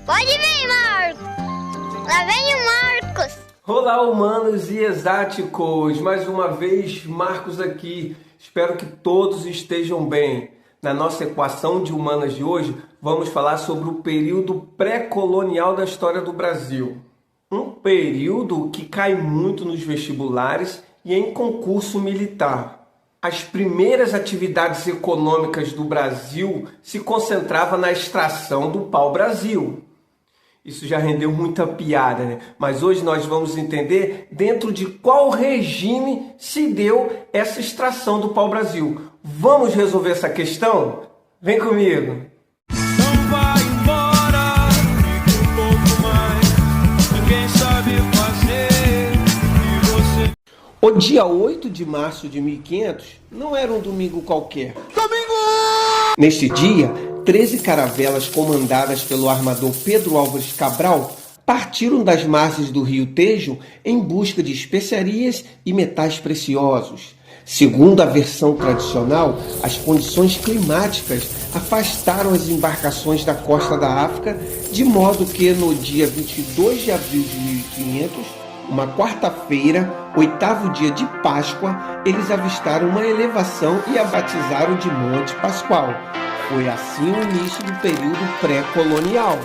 Pode vir, Marcos. Lá vem o Marcos. Olá, humanos e exáticos. Mais uma vez, Marcos aqui. Espero que todos estejam bem. Na nossa equação de humanas de hoje, vamos falar sobre o período pré-colonial da história do Brasil. Um período que cai muito nos vestibulares e em concurso militar. As primeiras atividades econômicas do Brasil se concentravam na extração do pau-brasil. Isso já rendeu muita piada, né? Mas hoje nós vamos entender dentro de qual regime se deu essa extração do pau-brasil. Vamos resolver essa questão? Vem comigo! Não vai embora, fica um pouco mais. Ninguém sabe fazer e você... O dia 8 de março de 1500 não era um domingo qualquer. Domingo! Neste dia, 13 caravelas comandadas pelo armador Pedro Álvares Cabral partiram das margens do rio Tejo em busca de especiarias e metais preciosos. Segundo a versão tradicional, as condições climáticas afastaram as embarcações da costa da África, de modo que no dia 22 de abril de 1500, uma quarta-feira, 8º dia de Páscoa, eles avistaram uma elevação e a batizaram de Monte Pascoal. Foi assim o início do período pré-colonial.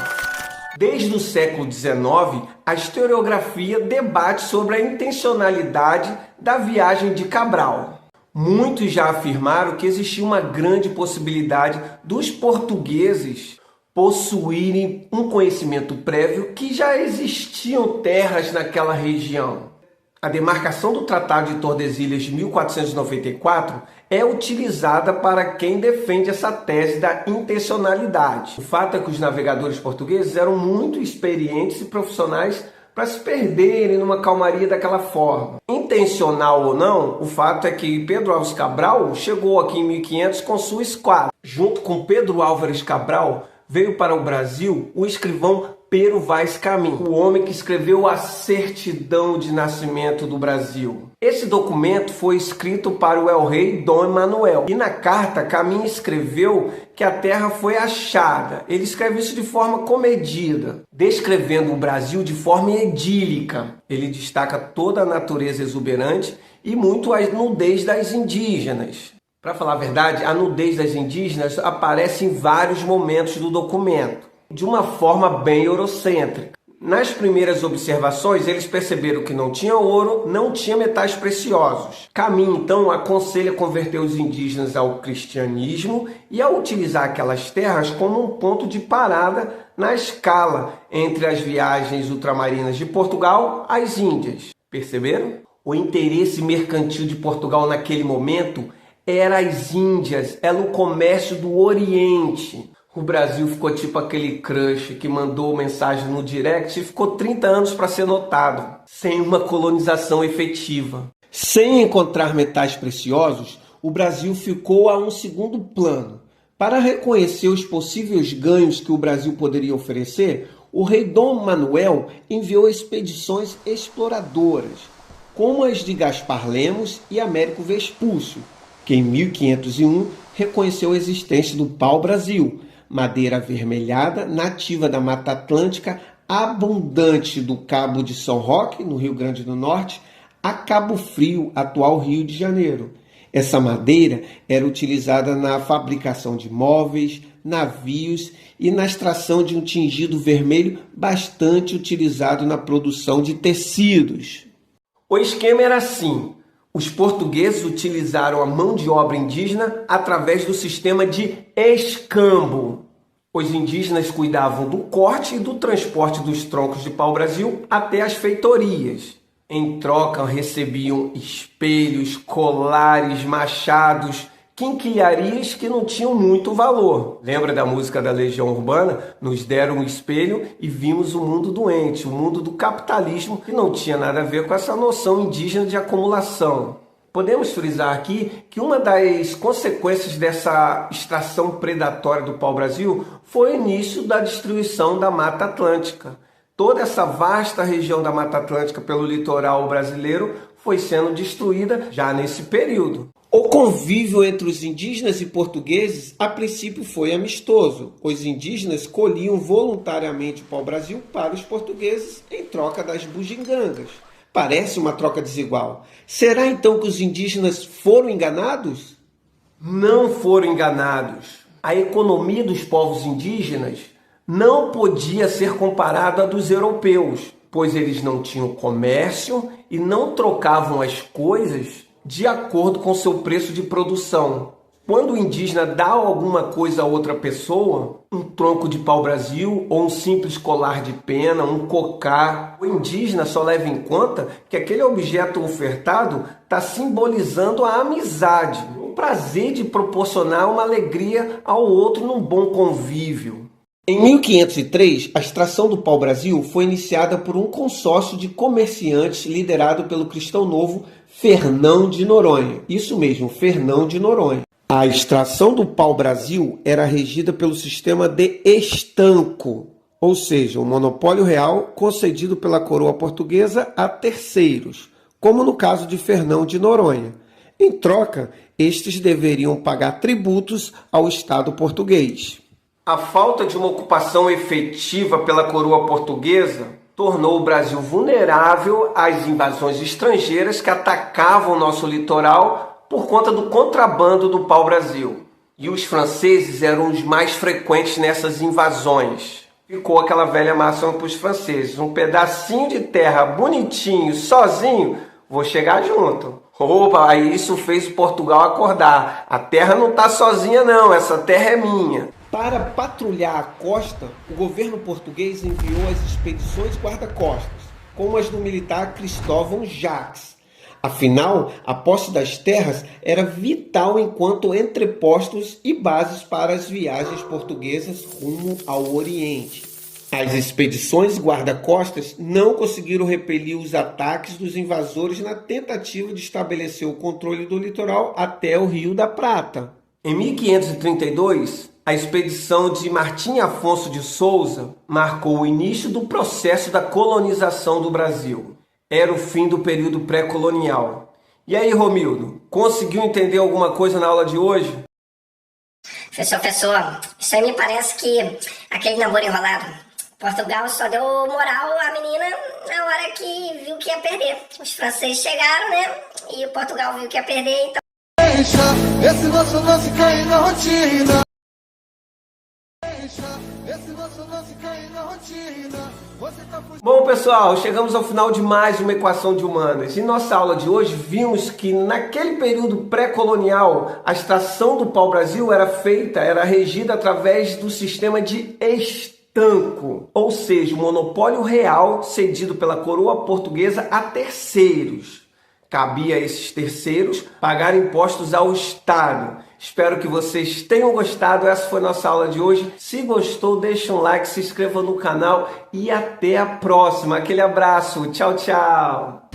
Desde o século XIX, a historiografia debate sobre a intencionalidade da viagem de Cabral. Muitos já afirmaram que existia uma grande possibilidade dos portugueses possuírem um conhecimento prévio que já existiam terras naquela região. A demarcação do Tratado de Tordesilhas de 1494 é utilizada para quem defende essa tese da intencionalidade. O fato é que os navegadores portugueses eram muito experientes e profissionais para se perderem numa calmaria daquela forma. Intencional ou não, o fato é que Pedro Álvares Cabral chegou aqui em 1500 com sua esquadra. Junto com Pedro Álvares Cabral, veio para o Brasil o escrivão Pero Vaz Caminha, o homem que escreveu a Certidão de Nascimento do Brasil. Esse documento foi escrito para o el-rei Dom Emanuel. E na carta, Caminha escreveu que a terra foi achada. Ele escreve isso de forma comedida, descrevendo o Brasil de forma idílica. Ele destaca toda a natureza exuberante e muito a nudez das indígenas. Para falar a verdade, a nudez das indígenas aparece em vários momentos do documento, de uma forma bem eurocêntrica. Nas primeiras observações, eles perceberam que não tinha ouro, não tinha metais preciosos. Caminha, então, aconselha converter os indígenas ao cristianismo e a utilizar aquelas terras como um ponto de parada na escala entre as viagens ultramarinas de Portugal às Índias. Perceberam? O interesse mercantil de Portugal naquele momento era as Índias, era o comércio do Oriente. O Brasil ficou tipo aquele crush que mandou mensagem no direct e ficou 30 anos para ser notado, sem uma colonização efetiva. Sem encontrar metais preciosos, o Brasil ficou a um segundo plano. Para reconhecer os possíveis ganhos que o Brasil poderia oferecer, o rei Dom Manuel enviou expedições exploradoras, como as de Gaspar Lemos e Américo Vespúcio, que em 1501 reconheceu a existência do pau-brasil, madeira avermelhada, nativa da Mata Atlântica, abundante do Cabo de São Roque, no Rio Grande do Norte, a Cabo Frio, atual Rio de Janeiro. Essa madeira era utilizada na fabricação de móveis, navios e na extração de um tingido vermelho bastante utilizado na produção de tecidos. O esquema era assim: os portugueses utilizaram a mão de obra indígena através do sistema de escambo. Os indígenas cuidavam do corte e do transporte dos troncos de pau-brasil até as feitorias. Em troca, recebiam espelhos, colares, machados, quinquilharias que não tinham muito valor. Lembra da música da Legião Urbana? Nos deram um espelho e vimos o mundo doente, o mundo do capitalismo, que não tinha nada a ver com essa noção indígena de acumulação. Podemos frisar aqui que uma das consequências dessa extração predatória do pau-brasil foi o início da destruição da Mata Atlântica. Toda essa vasta região da Mata Atlântica pelo litoral brasileiro foi sendo destruída já nesse período. O convívio entre os indígenas e portugueses, a princípio, foi amistoso. Os indígenas colhiam voluntariamente o pau-brasil para os portugueses em troca das bugigangas. Parece uma troca desigual. Será então que os indígenas foram enganados? Não foram enganados. A economia dos povos indígenas não podia ser comparada à dos europeus, pois eles não tinham comércio e não trocavam as coisas de acordo com seu preço de produção. Quando o indígena dá alguma coisa a outra pessoa, um tronco de pau-brasil ou um simples colar de pena, um cocá, o indígena só leva em conta que aquele objeto ofertado está simbolizando a amizade, o prazer de proporcionar uma alegria ao outro num bom convívio. Em 1503, a extração do pau-brasil foi iniciada por um consórcio de comerciantes liderado pelo cristão novo Fernão de Noronha. Isso mesmo, Fernão de Noronha. A extração do pau-brasil era regida pelo sistema de estanco, ou seja, um monopólio real concedido pela coroa portuguesa a terceiros, como no caso de Fernão de Noronha. Em troca, estes deveriam pagar tributos ao Estado português. A falta de uma ocupação efetiva pela coroa portuguesa tornou o Brasil vulnerável às invasões estrangeiras que atacavam nosso litoral por conta do contrabando do pau-brasil. E os franceses eram os mais frequentes nessas invasões. Ficou aquela velha máxima para os franceses: um pedacinho de terra bonitinho, sozinho, vou chegar junto. Opa, aí isso fez Portugal acordar. A terra não está sozinha não, essa terra é minha. Para patrulhar a costa, o governo português enviou as expedições guarda-costas, como as do militar Cristóvão Jacques. Afinal, a posse das terras era vital enquanto entrepostos e bases para as viagens portuguesas rumo ao Oriente. As expedições guarda-costas não conseguiram repelir os ataques dos invasores na tentativa de estabelecer o controle do litoral até o Rio da Prata. Em 1532, a expedição de Martim Afonso de Souza marcou o início do processo da colonização do Brasil. Era o fim do período pré-colonial. E aí, Romildo, conseguiu entender alguma coisa na aula de hoje? Professor, isso aí me parece que aquele namoro enrolado. Portugal só deu moral à menina na hora que viu que ia perder. Os franceses chegaram, né? E o Portugal viu que ia perder, então... Deixa esse nosso lance cair na rotina. Esse nosso lance cair na rotina. Bom, pessoal, chegamos ao final de mais uma equação de humanas. Em nossa aula de hoje, vimos que naquele período pré-colonial, a extração do pau-brasil era regida através do sistema de estanco, ou seja, o monopólio real cedido pela coroa portuguesa a terceiros. Cabia a esses terceiros pagar impostos ao Estado. Espero que vocês tenham gostado. Essa foi nossa aula de hoje. Se gostou, deixa um like, se inscreva no canal e até a próxima. Aquele abraço. Tchau, tchau.